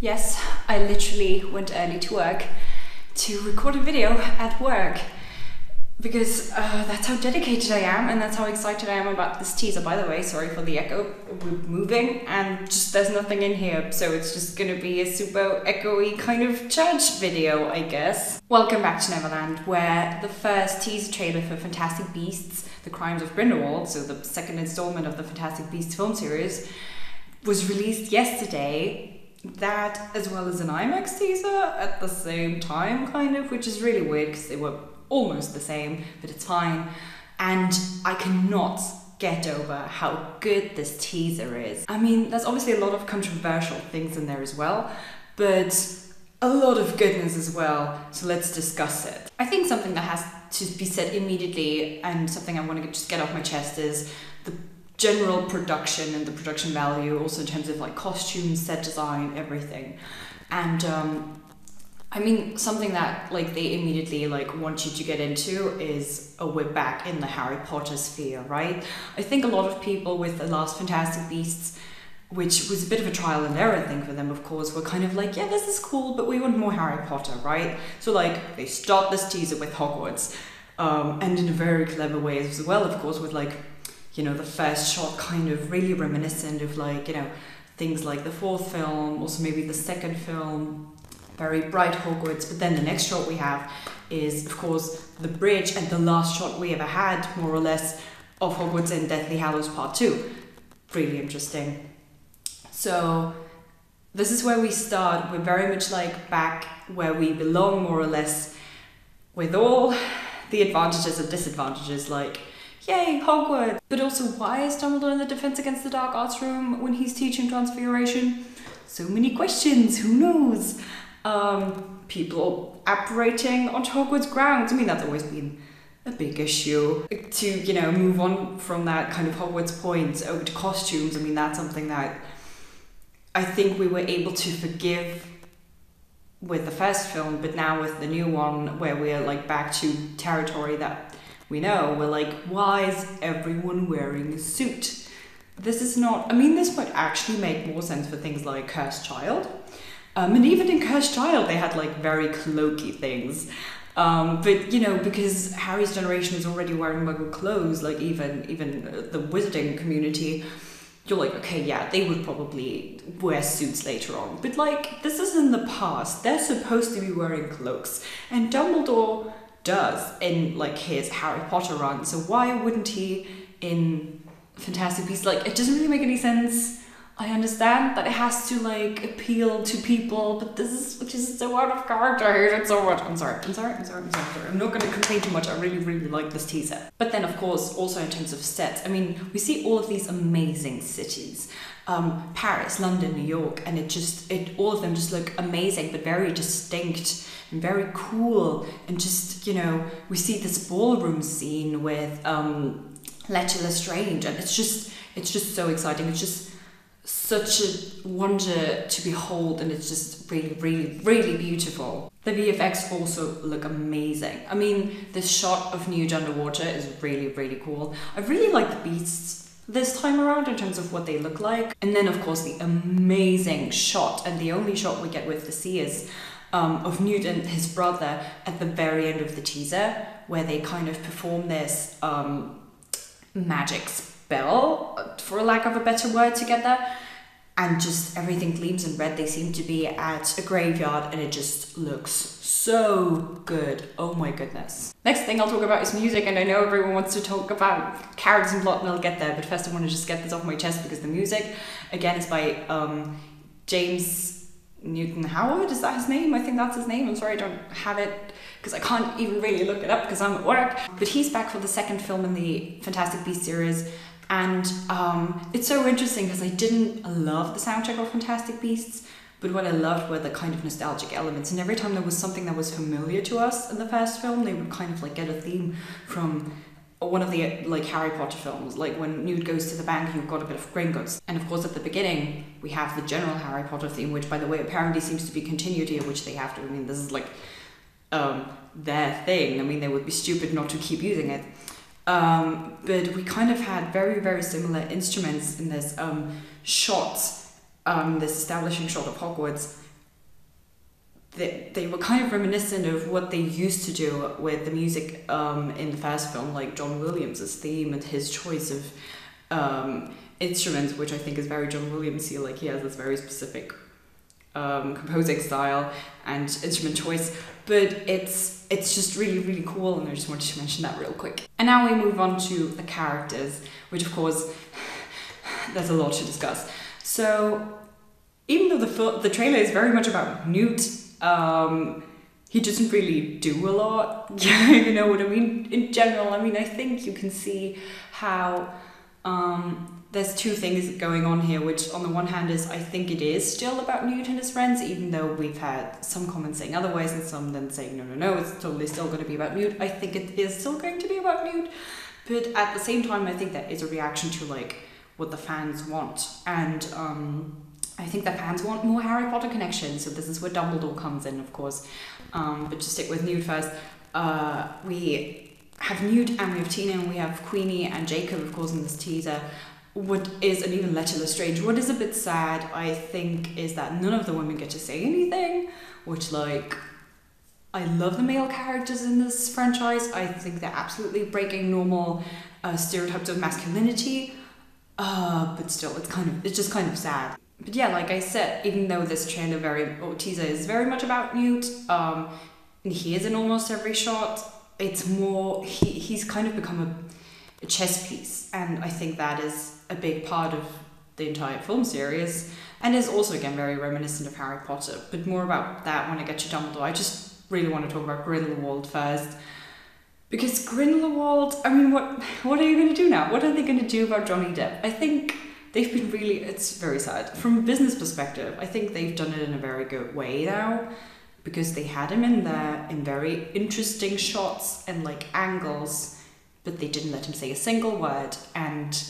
Yes, I literally went early to work to record a video at work because that's how dedicated I am and that's how excited I am about this teaser. By the way, sorry for the echo, we're moving and just there's nothing in here, so it's just gonna be a super echoey kind of church video, I guess. Welcome back to Neverland, where the first teaser trailer for Fantastic Beasts, The Crimes of Grindelwald, so the second installment of the Fantastic Beasts film series, was released yesterday. That, as well as an IMAX teaser at the same time, kind of, which is really weird because they were almost the same, but it's fine. And I cannot get over how good this teaser is. I mean, there's obviously a lot of controversial things in there as well, but a lot of goodness as well, so let's discuss it. I think something that has to be said immediately, and something I want to just get off my chest, is the general production and the production value, also in terms of like costumes, set design, everything. And I mean, something that like they immediately like want you to get into is, oh, we're back in the Harry Potter sphere, right? I think a lot of people with the last Fantastic Beasts, which was a bit of a trial and error thing for them, of course, were kind of like, yeah, this is cool, but we want more Harry Potter, right? So like they start this teaser with Hogwarts, and in a very clever way as well, of course, with like, you know, the first shot kind of really reminiscent of like, you know, things like the fourth film, also maybe the second film, very bright Hogwarts. But then the next shot we have is, of course, the bridge, and the last shot we ever had, more or less, of Hogwarts in Deathly Hallows Part 2. Really interesting. So this is where we start. We're very much like back where we belong, more or less, with all the advantages and disadvantages, like, yay, Hogwarts! But also, why is Dumbledore in the Defense Against the Dark Arts room when he's teaching Transfiguration? So many questions, who knows? People apparating onto Hogwarts grounds. I mean, that's always been a big issue. To, you know, move on from that kind of Hogwarts point over to costumes, I mean, that's something that I think we were able to forgive with the first film, but now with the new one, where we're like back to territory that we know, we're like, why is everyone wearing a suit? This is not, I mean, this might actually make more sense for things like Cursed Child. And even in Cursed Child, they had like very cloaky things. But, you know, because Harry's generation is already wearing Muggle clothes, like even the wizarding community, you're like, okay, yeah, they would probably wear suits later on. But like, this is in the past. They're supposed to be wearing cloaks. And Dumbledore does in like his Harry Potter run, so why wouldn't he in Fantastic Beasts? Like, it doesn't really make any sense. I understand that it has to like appeal to people, but this is just so out of character. I hate it so much. I'm sorry. I'm not gonna complain too much. I really like this teaser. But then of course, also in terms of sets, I mean, we see all of these amazing cities. Paris, London, New York, and all of them just look amazing, but very distinct and very cool. And just, you know, we see this ballroom scene with Ledger Lestrange, and it's just so exciting. It's just such a wonder to behold, and it's just really beautiful. The VFX also look amazing. I mean, this shot of Newt underwater is really cool. I really like the beasts this time around in terms of what they look like. And then of course the amazing shot, and the only shot we get with the seers, of Newt and his brother at the very end of the teaser, where they kind of perform this magic spell, for lack of a better word, together, and just everything gleams in red. They seem to be at a graveyard, and it just looks so good. Oh my goodness. Next thing I'll talk about is music, and I know everyone wants to talk about characters and plot, and I'll get there, but first I want to just get this off my chest, because the music, again, is by James Newton Howard, is that his name? I think that's his name. I'm sorry I don't have it, because I can't even really look it up because I'm at work. But he's back for the second film in the Fantastic Beasts series, and it's so interesting because I didn't love the soundtrack of Fantastic Beasts, but what I loved were the kind of nostalgic elements, and every time there was something that was familiar to us in the first film, they would kind of like get a theme from one of the like Harry Potter films, like when Newt goes to the bank, you've got a bit of Gringotts. And of course at the beginning we have the general Harry Potter theme, which by the way apparently seems to be continued here, which they have to. I mean, this is like their thing. I mean, they would be stupid not to keep using it. But we kind of had very similar instruments in this shot, this establishing shot of Hogwarts, they were kind of reminiscent of what they used to do with the music in the first film, like John Williams' theme and his choice of instruments, which I think is very John Williams-y. Like he has this very specific composing style and instrument choice, but it's just really, really cool, and I just wanted to mention that real quick. And now we move on to the characters, which of course there's a lot to discuss. So even though the trailer is very much about Newt, he doesn't really do a lot. You know what I mean? In general, I mean, I think you can see how there's two things going on here, which on the one hand is I think it is still about Newt and his friends, even though we've had some comments saying otherwise and some then saying no, it's totally still going to be about Newt. I think it is still going to be about Newt, but at the same time I think that is a reaction to like what the fans want, and I think that fans want more Harry Potter connections, so this is where Dumbledore comes in, of course. But to stick with Newt first, we have Newt and we have Tina and we have Queenie and Jacob, of course, in this teaser. What is, and even Letcha Lestrange, what is a bit sad, I think, is that none of the women get to say anything, which, like, I love the male characters in this franchise. I think they're absolutely breaking normal stereotypes of masculinity, but still, it's just kind of sad. But yeah, like I said, even though this trailer teaser is very much about Newt, and he is in almost every shot, it's more, he's kind of become a chess piece, and I think that is a big part of the entire film series, and is also again very reminiscent of Harry Potter, but more about that when I get to Dumbledore. I just really want to talk about Grindelwald first, because Grindelwald, I mean, what are you going to do now? What are they going to do about Johnny Depp? I think they've been it's very sad. From a business perspective, I think they've done it in a very good way now, because they had him in there in very interesting shots and like angles, but they didn't let him say a single word, and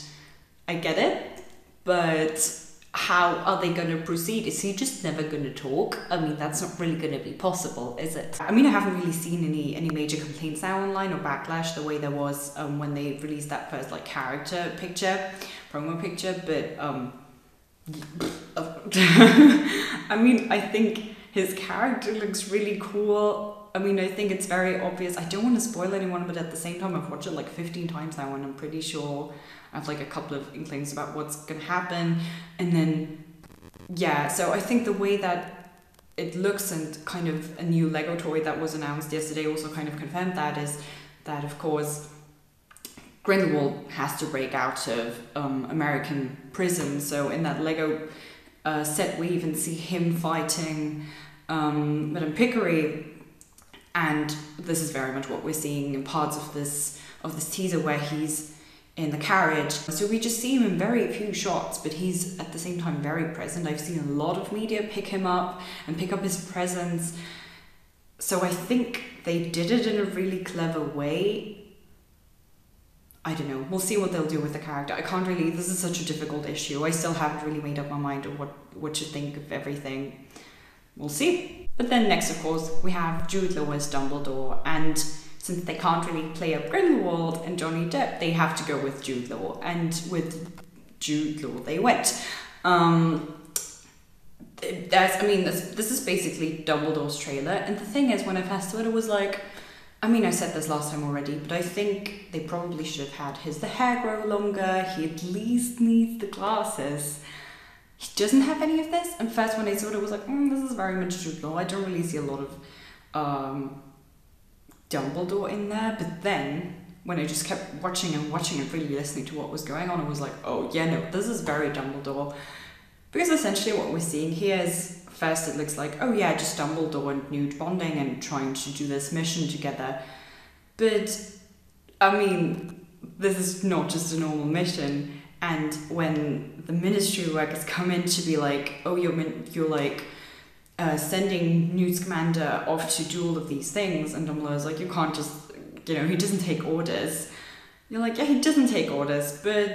I get it, but how are they going to proceed? Is he just never going to talk? I mean, that's not really going to be possible, is it? I mean, I haven't really seen any major complaints now online or backlash the way there was when they released that first like character picture, promo picture, but I mean, I think his character looks really cool. I mean, I think it's very obvious. I don't want to spoil anyone, but at the same time, I've watched it like 15 times now, and I'm pretty sure I have like a couple of inklings about what's going to happen. And then, yeah, so I think the way that it looks and kind of a new Lego toy that was announced yesterday also kind of confirmed that, is that, of course, Grindelwald has to break out of American prison. So in that Lego set, we even see him fighting Madame Pickery, and this is very much what we're seeing in parts of this teaser where he's in the carriage. So we just see him in very few shots, but he's at the same time very present. I've seen a lot of media pick him up and pick up his presence. So I think they did it in a really clever way. I don't know, we'll see what they'll do with the character. I can't really, this is such a difficult issue. I still haven't really made up my mind of what to think of everything. We'll see. But then next, of course, we have Jude Law as Dumbledore, and since they can't really play up Grindelwald and Johnny Depp, they have to go with Jude Law, and with Jude Law they went. This is basically Dumbledore's trailer, and the thing is, when I first saw it, it was like, I mean, I said this last time already, but I think they probably should have had the hair grow longer. He at least needs the glasses. He doesn't have any of this. And first when I saw it, I was like, this is very much Jude Law. I don't really see a lot of Dumbledore in there. But then when I just kept watching and really listening to what was going on, I was like, oh yeah, no, this is very Dumbledore. Because essentially what we're seeing here is, first it looks like, oh yeah, just Dumbledore and Newt bonding and trying to do this mission together. But, I mean, this is not just a normal mission. And when the ministry workers come in to be like, oh, you're like sending Newt Scamander off to do all of these things, and Dumbledore's like, you can't just, he doesn't take orders. You're like, yeah, he doesn't take orders, but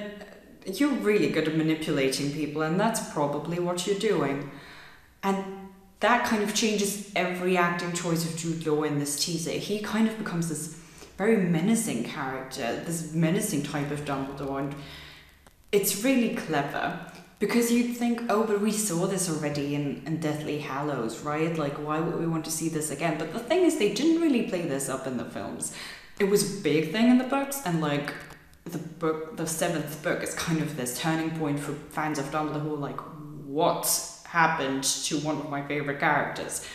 you're really good at manipulating people, and that's probably what you're doing. And that kind of changes every acting choice of Jude Law in this teaser. He kind of becomes this very menacing character, this menacing type of Dumbledore, and it's really clever. Because you'd think, oh, but we saw this already in Deathly Hallows, right? Like, why would we want to see this again? But the thing is, they didn't really play this up in the films. It was a big thing in the books, and like, the seventh book is kind of this turning point for fans of Dumbledore who are like, what happened to one of my favorite characters?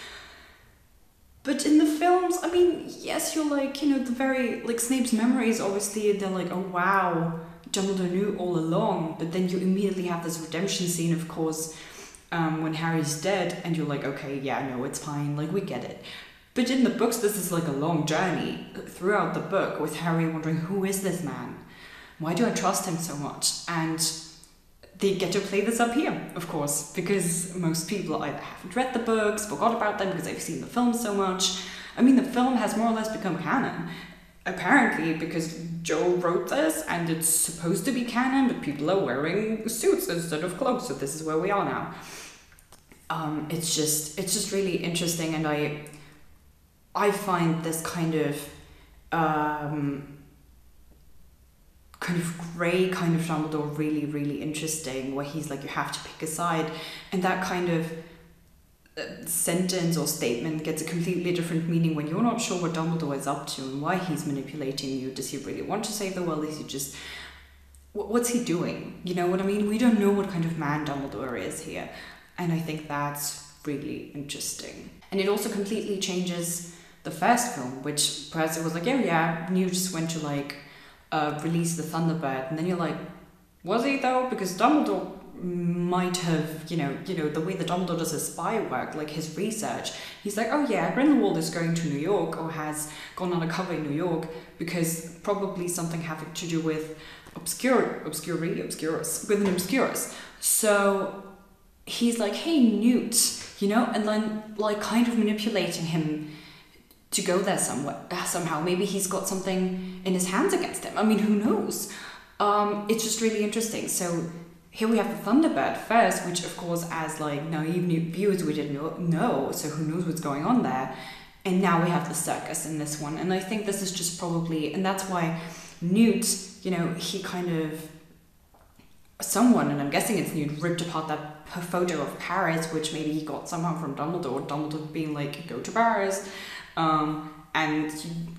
But in the films, I mean, yes, you're like, you know, the very, like, Snape's memories, obviously, they're like, oh wow, Dumbledore knew all along, but then you immediately have this redemption scene, of course, when Harry's dead, and you're like, okay, yeah, no, it's fine, like, we get it. But in the books, this is like a long journey throughout the book with Harry wondering, who is this man? Why do I trust him so much? And they get to play this up here, of course, because most people either haven't read the books, forgot about them because they've seen the film so much. I mean, the film has more or less become canon, apparently, because Joe wrote this and it's supposed to be canon, but people are wearing suits instead of cloaks, so this is where we are now. It's just really interesting, and I find this kind of grey kind of Dumbledore really, really interesting, where he's like, you have to pick a side, and that kind of sentence or statement gets a completely different meaning when you're not sure what Dumbledore is up to and why he's manipulating you. Does he really want to save the world? Is he just, what's he doing? You know what I mean? We don't know what kind of man Dumbledore is here, and I think that's really interesting. And it also completely changes the first film, which perhaps it was like, oh yeah, Newt just went to like release the Thunderbird, and then you're like, was he though? Because Dumbledore might have, you know, the way that Dumbledore does his spy work, like his research, he's like, oh yeah, Grindelwald is going to New York, or has gone undercover in New York, because probably something having to do with Obscurus, with an Obscurus. So he's like, hey Newt, you know, and then like kind of manipulating him to go there somehow. Maybe he's got something in his hands against him. I mean, who knows? It's just really interesting. So here we have the Thunderbird first, which of course, as like naive new viewers, we didn't know. So who knows what's going on there? And now we have the circus in this one. And I think this is just probably, and that's why Newt, you know, he kind of, someone, and I'm guessing it's Newt, ripped apart that photo of Paris, which maybe he got somehow from Dumbledore being like, go to Paris. And,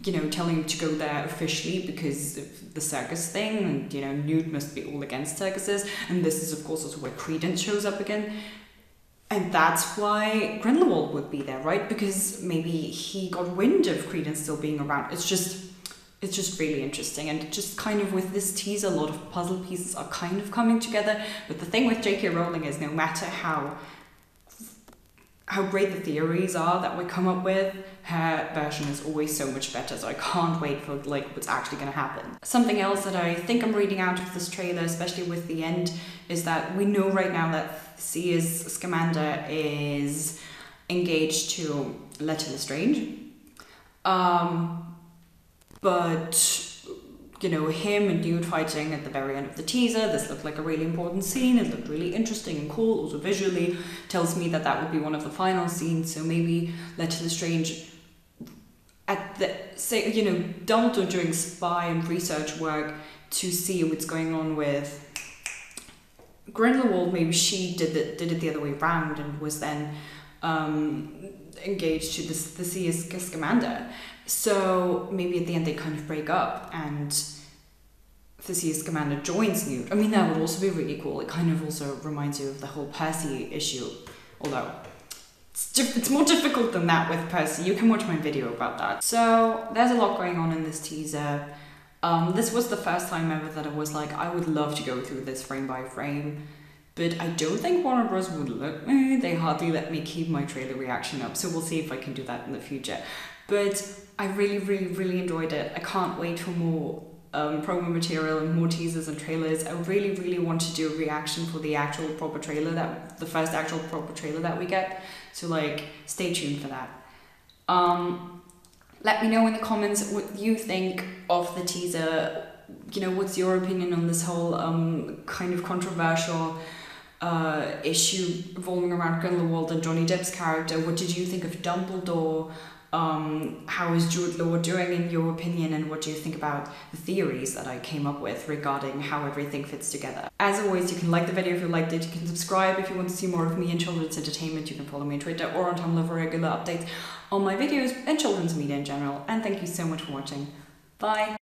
you know, telling him to go there officially because of the circus thing, and, you know, Newt must be all against circuses, and this is, of course, also where Credence shows up again. And that's why Grindelwald would be there, right? Because maybe he got wind of Credence still being around. It's just really interesting, and just kind of with this teaser, a lot of puzzle pieces are kind of coming together. But the thing with J.K. Rowling is, no matter how great the theories are that we come up with, her version is always so much better, so I can't wait for like what's actually going to happen. Something else that I think I'm reading out of this trailer, especially with the end, is that we know right now that Theseus Scamander is engaged to Leta Lestrange. But you know, him and Newt fighting at the very end of the teaser, this looked like a really important scene. It looked really interesting and cool. Also visually tells me that that would be one of the final scenes. So maybe Leta Lestrange at the, say, you know, Dumbledore doing spy and research work to see what's going on with Grindelwald. Maybe she did it the other way around and was then engaged to the Theseus Scamander. So maybe at the end they kind of break up and Theseus Scamander joins Newt. I mean, that would also be really cool. It kind of also reminds you of the whole Percy issue, although it's more difficult than that with Percy. You can watch my video about that. So there's a lot going on in this teaser. This was the first time ever that I was like, I would love to go through this frame by frame, but I don't think Warner Bros. Would let me. They hardly let me keep my trailer reaction up, so we'll see if I can do that in the future. But I really, really, really enjoyed it. I can't wait for more promo material and more teasers and trailers. I really, really want to do a reaction for the actual proper trailer, the first actual proper trailer that we get. So like, stay tuned for that. Let me know in the comments what you think of the teaser. You know, what's your opinion on this whole kind of controversial issue revolving around Grindelwald and Johnny Depp's character? What did you think of Dumbledore? How is Jude Law doing in your opinion, and what do you think about the theories that I came up with regarding how everything fits together? As always, you can like the video if you liked it, you can subscribe if you want to see more of me in children's entertainment, you can follow me on Twitter or on Tumblr for regular updates on my videos and children's media in general, and thank you so much for watching. Bye!